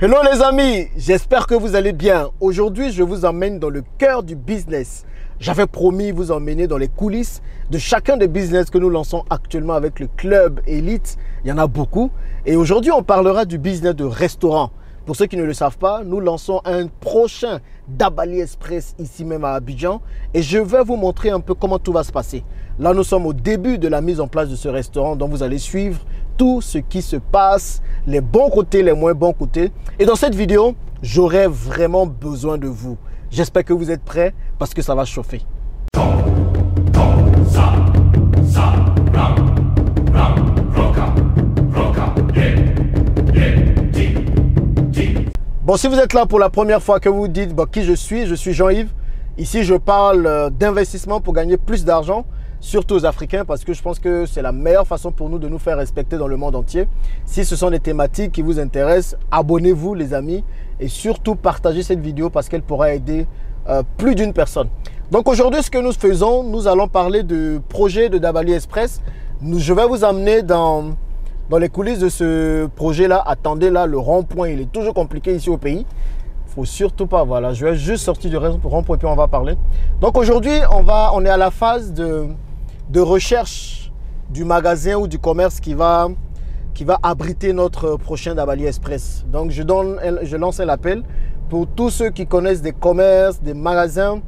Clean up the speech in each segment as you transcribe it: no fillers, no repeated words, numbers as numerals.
Hello les amis, j'espère que vous allez bien. Aujourd'hui, je vous emmène dans le cœur du business. J'avais promis vous emmener dans les coulisses de chacun des business que nous lançons actuellement avec le club Elite. Il y en a beaucoup. Et aujourd'hui, on parlera du business de restaurant. Pour ceux qui ne le savent pas, nous lançons un prochain Dabali Express ici même à Abidjan. Et je vais vous montrer un peu comment tout va se passer. Là, nous sommes au début de la mise en place de ce restaurant, dont vous allez suivre tout ce qui se passe, les bons côtés, les moins bons côtés. Et dans cette vidéo, j'aurai vraiment besoin de vous. J'espère que vous êtes prêts parce que ça va chauffer. Bon, si vous êtes là pour la première fois, que vous dites qui je suis Jean-Yves. Ici, je parle d'investissement pour gagner plus d'argent, surtout aux Africains, parce que je pense que c'est la meilleure façon pour nous de nous faire respecter dans le monde entier. Si ce sont des thématiques qui vous intéressent, abonnez-vous les amis et surtout partagez cette vidéo parce qu'elle pourra aider plus d'une personne. Donc aujourd'hui, ce que nous faisons, nous allons parler du projet de Dabali Express. Je vais vous amener dans les coulisses de ce projet-là. Attendez là, le rond-point, il est toujours compliqué ici au pays. Faut surtout pas, voilà, je vais juste sortir du rond-point et puis on va parler. Donc aujourd'hui, on est à la phase de recherche du magasin ou du commerce qui va abriter notre prochain Dabali Express. Donc je lance un appel pour tous ceux qui connaissent des commerces, des magasins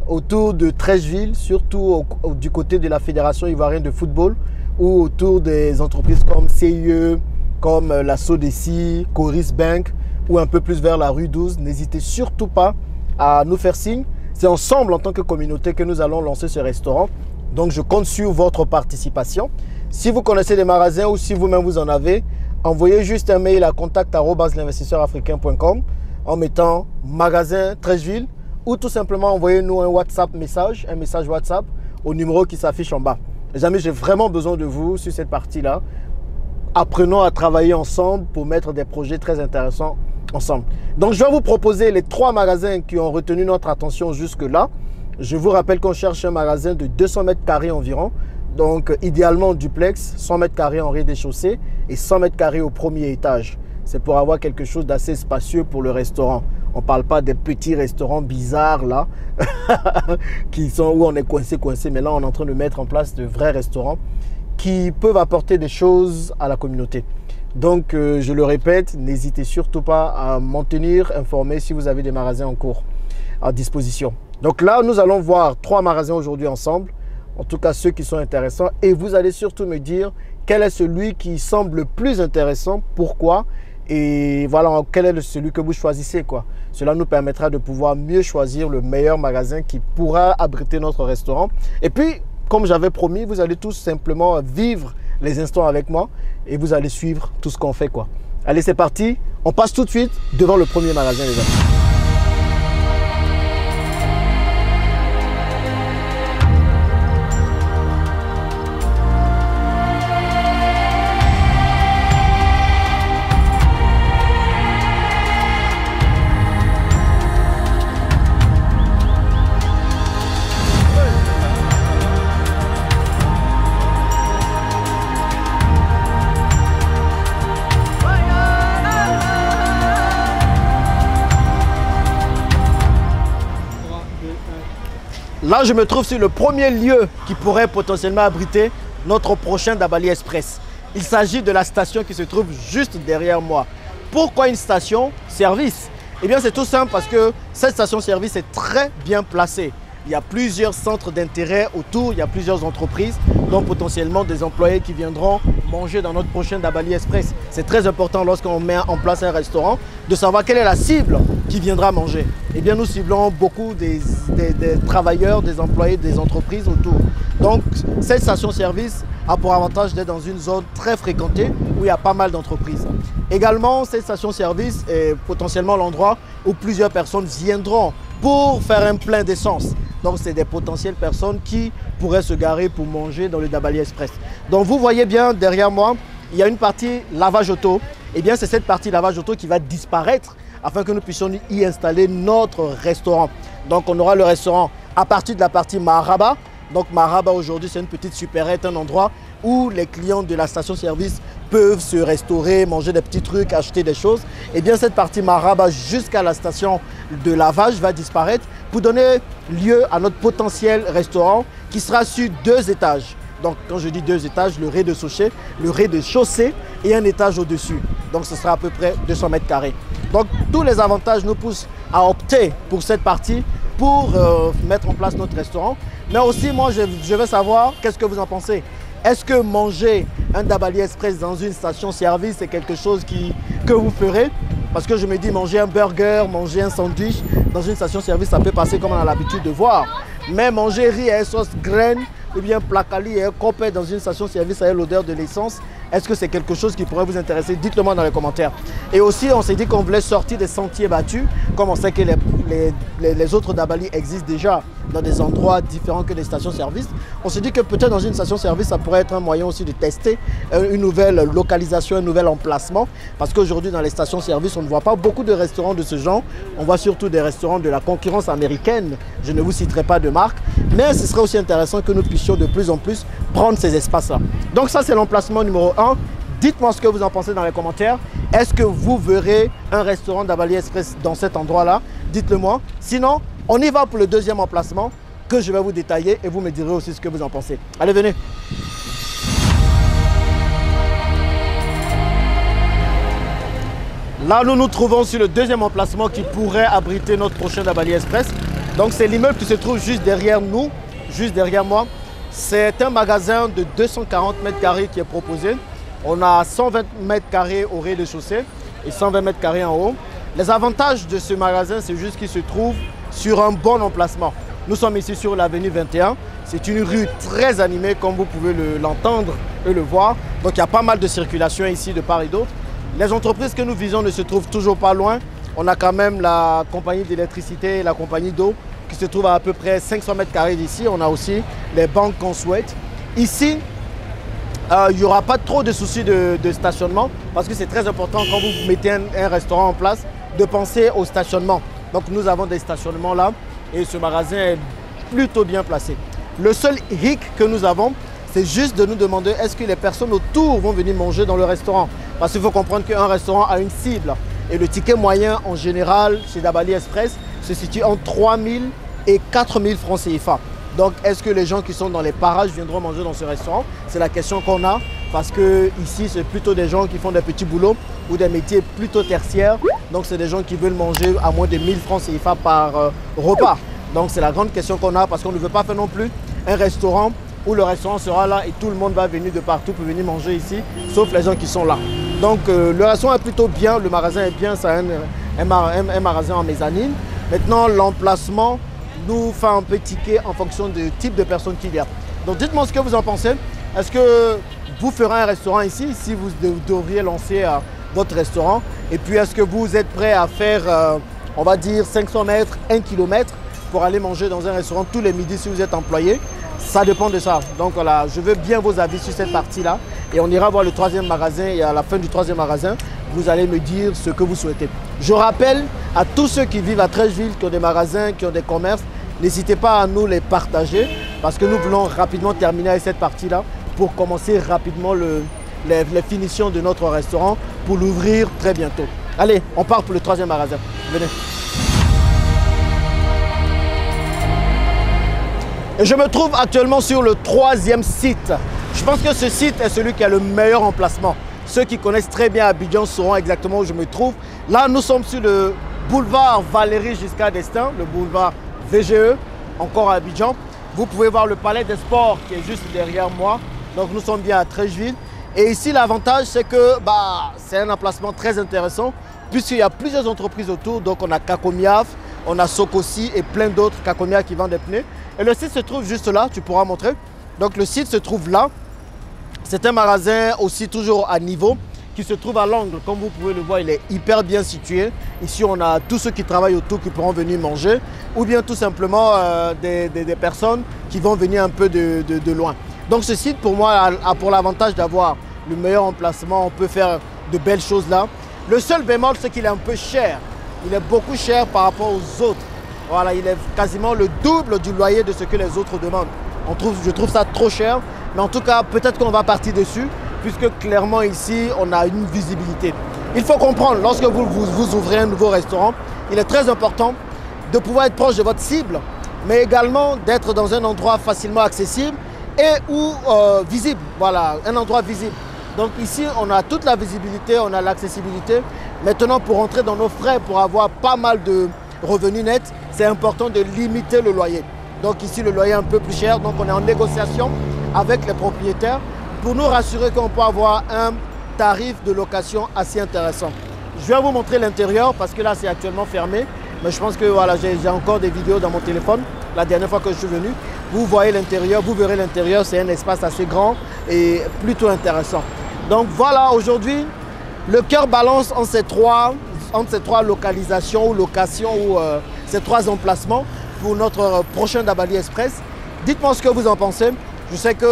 autour de Treichville, surtout du côté de la Fédération ivoirienne de football ou autour des entreprises comme CIE, comme la Sodeci, Coris Bank ou un peu plus vers la rue 12. N'hésitez surtout pas à nous faire signe. C'est ensemble en tant que communauté que nous allons lancer ce restaurant. Donc je compte sur votre participation. Si vous connaissez des magasins ou si vous-même vous en avez, envoyez juste un mail à contact@l'investisseurafricain.com en mettant magasin Treichville ou tout simplement envoyez-nous un message WhatsApp au numéro qui s'affiche en bas. Les amis, j'ai vraiment besoin de vous sur cette partie-là. Apprenons à travailler ensemble pour mettre des projets très intéressants ensemble. Donc, je vais vous proposer les 3 magasins qui ont retenu notre attention jusque-là. Je vous rappelle qu'on cherche un magasin de 200 mètres carrés environ. Donc, idéalement duplex, 100 mètres carrés en rez-de-chaussée et 100 mètres carrés au premier étage. C'est pour avoir quelque chose d'assez spacieux pour le restaurant. On ne parle pas des petits restaurants bizarres là, où on est coincé. Mais là, on est en train de mettre en place de vrais restaurants qui peuvent apporter des choses à la communauté. Donc, je le répète, n'hésitez surtout pas à m'en tenir informé si vous avez des magasins en cours à disposition. Donc là, nous allons voir 3 magasins aujourd'hui ensemble, en tout cas ceux qui sont intéressants. Et vous allez surtout me dire quel est celui qui semble le plus intéressant, pourquoi, et voilà, quel est celui que vous choisissez, quoi. Cela nous permettra de pouvoir mieux choisir le meilleur magasin qui pourra abriter notre restaurant. Et puis, comme j'avais promis, vous allez tous simplement vivre les instants avec moi et vous allez suivre tout ce qu'on fait, quoi. Allez, c'est parti. On passe tout de suite devant le premier magasin, les amis. Là, je me trouve sur le premier lieu qui pourrait potentiellement abriter notre prochain Dabali Express. Il s'agit de la station qui se trouve juste derrière moi. Pourquoi une station-service? Eh bien, c'est tout simple parce que cette station-service est très bien placée. Il y a plusieurs centres d'intérêt autour, il y a plusieurs entreprises, donc potentiellement des employés qui viendront manger dans notre prochain Dabali Express. C'est très important lorsqu'on met en place un restaurant de savoir quelle est la cible qui viendra manger. Eh bien, nous ciblons beaucoup des travailleurs, des employés, des entreprises autour. Donc, cette station-service a pour avantage d'être dans une zone très fréquentée où il y a pas mal d'entreprises. Également, cette station-service est potentiellement l'endroit où plusieurs personnes viendront pour faire un plein d'essence. Donc, c'est des potentielles personnes qui pourraient se garer pour manger dans le Dabali Express. Donc, vous voyez bien derrière moi, il y a une partie lavage auto. Eh bien, c'est cette partie lavage auto qui va disparaître afin que nous puissions y installer notre restaurant. Donc, on aura le restaurant à partir de la partie Maraba. Donc, Maraba aujourd'hui, c'est une petite supérette, un endroit où les clients de la station-service peuvent se restaurer, manger des petits trucs, acheter des choses. eh bien cette partie Maraba jusqu'à la station de lavage va disparaître pour donner lieu à notre potentiel restaurant qui sera sur 2 étages. Donc quand je dis 2 étages, le rez-de-chaussée et un étage au-dessus. Donc ce sera à peu près 200 mètres carrés. Donc tous les avantages nous poussent à opter pour cette partie pour mettre en place notre restaurant. Mais aussi moi je veux savoir qu'est-ce que vous en pensez. Est-ce que manger un Dabali Express dans une station-service c'est quelque chose que vous ferez? Parce que je me dis manger un burger, manger un sandwich dans une station-service ça peut passer comme on a l'habitude de voir. Mais manger riz et sauce graine ou bien placali et un copé dans une station-service avec l'odeur de l'essence, est-ce que c'est quelque chose qui pourrait vous intéresser? Dites-le moi dans les commentaires. Et aussi, on s'est dit qu'on voulait sortir des sentiers battus, comme on sait que les autres Dabali existent déjà dans des endroits différents que les stations-service. On s'est dit que peut-être dans une station-service, ça pourrait être un moyen aussi de tester une nouvelle localisation, un nouvel emplacement. Parce qu'aujourd'hui, dans les stations-service, on ne voit pas beaucoup de restaurants de ce genre. On voit surtout des restaurants de la concurrence américaine. Je ne vous citerai pas de marque. Mais ce serait aussi intéressant que nous puissions de plus en plus prendre ces espaces-là. Donc ça, c'est l'emplacement numéro 1. Dites-moi ce que vous en pensez dans les commentaires. Est-ce que vous verrez un restaurant Dabali Express dans cet endroit-là? Dites-le moi. Sinon, on y va pour le deuxième emplacement que je vais vous détailler et vous me direz aussi ce que vous en pensez. Allez, venez. Là, nous nous trouvons sur le deuxième emplacement qui pourrait abriter notre prochain Dabali Express. Donc, c'est l'immeuble qui se trouve juste derrière nous, juste derrière moi. C'est un magasin de 240 mètres carrés qui est proposé. On a 120 mètres carrés au rez-de-chaussée et 120 mètres carrés en haut. Les avantages de ce magasin, c'est juste qu'il se trouve sur un bon emplacement. Nous sommes ici sur l'avenue 21. C'est une rue très animée, comme vous pouvez l'entendre et le voir. Donc, il y a pas mal de circulation ici de part et d'autre. Les entreprises que nous visons ne se trouvent toujours pas loin. On a quand même la compagnie d'électricité et la compagnie d'eau qui se trouvent à peu près 500 mètres carrés d'ici. On a aussi les banques qu'on souhaite. Ici, il n'y aura pas trop de soucis de stationnement parce que c'est très important quand vous mettez un restaurant en place de penser au stationnement. Donc nous avons des stationnements là et ce magasin est plutôt bien placé. Le seul hic que nous avons, c'est juste de nous demander est-ce que les personnes autour vont venir manger dans le restaurant. Parce qu'il faut comprendre qu'un restaurant a une cible et le ticket moyen en général chez Dabali Express se situe entre 3 000 et 4 000 francs CFA. Donc, est-ce que les gens qui sont dans les parages viendront manger dans ce restaurant? C'est la question qu'on a parce que ici, c'est plutôt des gens qui font des petits boulots ou des métiers plutôt tertiaires. Donc, c'est des gens qui veulent manger à moins de 1000 francs CFA par repas. Donc, c'est la grande question qu'on a parce qu'on ne veut pas faire non plus un restaurant où le restaurant sera là et tout le monde va venir de partout pour venir manger ici, sauf les gens qui sont là. Donc, le restaurant est plutôt bien, le magasin est bien, c'est un magasin en mezzanine. Maintenant, l'emplacement nous fait un peu ticker en fonction du type de personnes qu'il y a. Donc dites-moi ce que vous en pensez. Est-ce que vous ferez un restaurant ici si vous devriez lancer votre restaurant? Et puis est-ce que vous êtes prêt à faire, on va dire 500 mètres, 1 km pour aller manger dans un restaurant tous les midis si vous êtes employé? Ça dépend de ça. Donc voilà, je veux bien vos avis sur cette partie-là. Et on ira voir le troisième magasin et à la fin du troisième magasin, vous allez me dire ce que vous souhaitez. Je rappelle à tous ceux qui vivent à Treichville, qui ont des magasins, qui ont des commerces, n'hésitez pas à nous les partager parce que nous voulons rapidement terminer avec cette partie-là pour commencer rapidement les finitions de notre restaurant pour l'ouvrir très bientôt. Allez, on part pour le troisième magasin. Venez. Et je me trouve actuellement sur le troisième site. Je pense que ce site est celui qui a le meilleur emplacement. Ceux qui connaissent très bien Abidjan sauront exactement où je me trouve. Là, nous sommes sur le boulevard Valéry Giscard d'Estaing, le boulevard VGE, encore à Abidjan. Vous pouvez voir le palais des sports qui est juste derrière moi. Donc nous sommes bien à Treichville. Et ici, l'avantage, c'est que c'est un emplacement très intéressant puisqu'il y a plusieurs entreprises autour. Donc on a Kakomiaf, on a Sokosi et plein d'autres Kakomiaf qui vendent des pneus. Et le site se trouve juste là, tu pourras montrer. Donc le site se trouve là. C'est un magasin aussi toujours à niveau qui se trouve à l'angle. Comme vous pouvez le voir, il est hyper bien situé. Ici, on a tous ceux qui travaillent autour qui pourront venir manger ou bien tout simplement des personnes qui vont venir un peu de loin. Donc ce site, pour moi, a pour l'avantage d'avoir le meilleur emplacement. On peut faire de belles choses là. Le seul bémol, c'est qu'il est un peu cher. Il est beaucoup cher par rapport aux autres. Voilà, il est quasiment le double du loyer de ce que les autres demandent. Je trouve ça trop cher. Mais en tout cas, peut-être qu'on va partir dessus puisque clairement ici, on a une visibilité. Il faut comprendre, lorsque vous ouvrez un nouveau restaurant, il est très important de pouvoir être proche de votre cible, mais également d'être dans un endroit facilement accessible et ou visible. Voilà, un endroit visible. Donc ici, on a toute la visibilité, on a l'accessibilité. Maintenant, pour entrer dans nos frais, pour avoir pas mal de revenus nets, c'est important de limiter le loyer. Donc ici, le loyer est un peu plus cher, donc on est en négociation avec les propriétaires pour nous rassurer qu'on peut avoir un tarif de location assez intéressant. Je vais vous montrer l'intérieur parce que là, c'est actuellement fermé. Mais je pense que voilà, j'ai encore des vidéos dans mon téléphone. La dernière fois que je suis venu, vous voyez l'intérieur, vous verrez l'intérieur. C'est un espace assez grand et plutôt intéressant. Donc voilà, aujourd'hui, le cœur balance entre ces trois localisations ou locations ou ces trois emplacements pour notre prochain Dabali Express. Dites-moi ce que vous en pensez. Je sais qu'il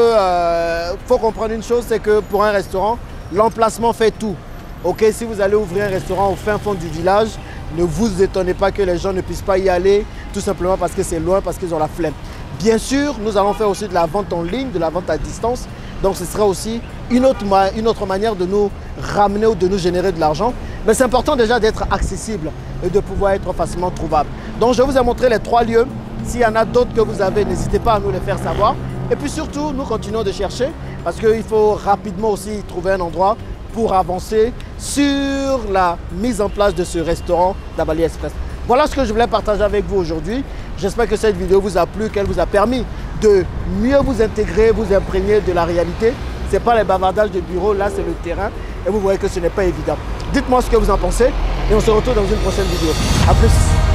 faut comprendre une chose, c'est que pour un restaurant, l'emplacement fait tout. Ok, si vous allez ouvrir un restaurant au fin fond du village, ne vous étonnez pas que les gens ne puissent pas y aller, tout simplement parce que c'est loin, parce qu'ils ont la flemme. Bien sûr, nous allons faire aussi de la vente en ligne, de la vente à distance. Donc ce sera aussi une autre manière de nous ramener ou de nous générer de l'argent. Mais c'est important déjà d'être accessible et de pouvoir être facilement trouvable. Donc je vous ai montré les trois lieux. S'il y en a d'autres que vous avez, n'hésitez pas à nous les faire savoir. Et puis surtout, nous continuons de chercher parce qu'il faut rapidement aussi trouver un endroit pour avancer sur la mise en place de ce restaurant Dabali Express. Voilà ce que je voulais partager avec vous aujourd'hui. J'espère que cette vidéo vous a plu, qu'elle vous a permis de mieux vous intégrer, vous imprégner de la réalité. Ce n'est pas les bavardages de bureau, là c'est le terrain et vous voyez que ce n'est pas évident. Dites-moi ce que vous en pensez et on se retrouve dans une prochaine vidéo. A plus.